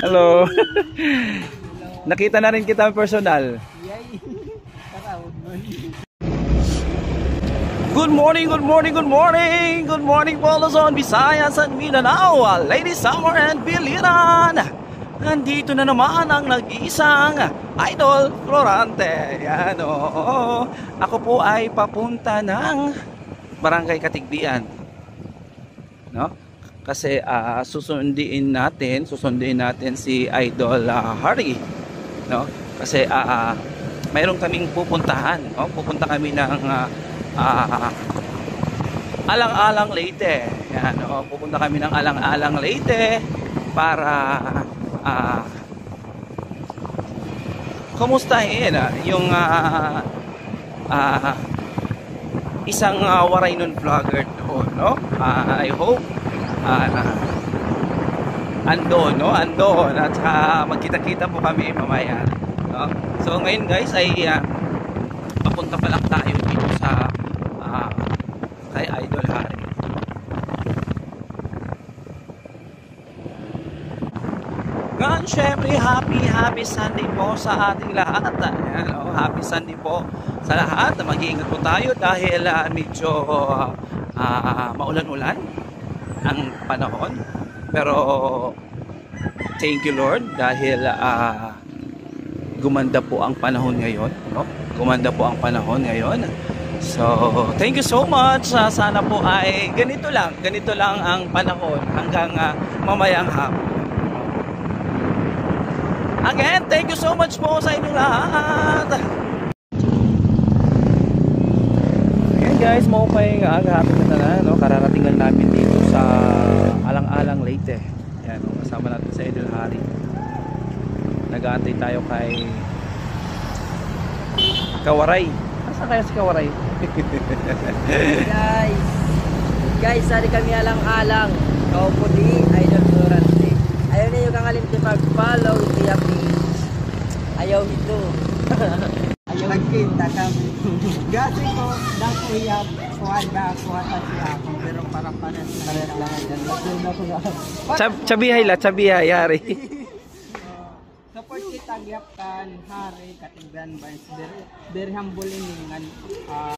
Hello. Nakita na rin kita personal. Good morning, good morning, good morning. Good morning po Luzon, Visayas and Mindanao. Ladies, Summer and Biliran. Nandito na naman ang nag-iisang Idol Florante. Yan o. Ako po ay papunta ng Barangay Katigbian. No? Kasi susundin natin si Idol Harry. No? Kasi mayroon kaming pupuntahan. No? Pupunta kami ng Alang-Alang Leyte. Yan, no? Pupunta kami ng Alang-Alang Leyte para kumustahin yung isang waray nun vlogger doon, no? I hope andon at magkita-kita po kami mamaya, no? So ngayon guys ay papunta pa lang tayo dito sa kay Idol Harry. Ngayon syempre happy Sunday po sa ating lahat. Ayan, happy Sunday po sa lahat. Mag-iingat po tayo dahil medyo maulan-ulan ang panahon. Pero thank you Lord dahil gumanda po ang panahon ngayon, no? Gumanda po ang panahon ngayon. So thank you so much. Sana po ay ganito lang ang panahon hanggang mamayang hapon. Again, thank you so much po sa inyong lahat. Ayan guys, maupay agahapin na no? Kararating lang namin dito sa Alang-Alang Leyte. Ayan, kasama natin sa Idol Harry. Nag-aantay tayo kay Kawaray. Nasaan kaya si Kawaray? Guys, sari kami Alang-Alang. Kaupo di Idol Florante. Ayaw niyo kang alimti mag-follow via page. Ayaw nito. Ayaw nagkita kami. Gasi ko, dako iyab, kuha ta siya ako. Pero parang pares lang yan. Chabihay yari. Support kita gyapkan Hari Katigbian Vice. Very humble ini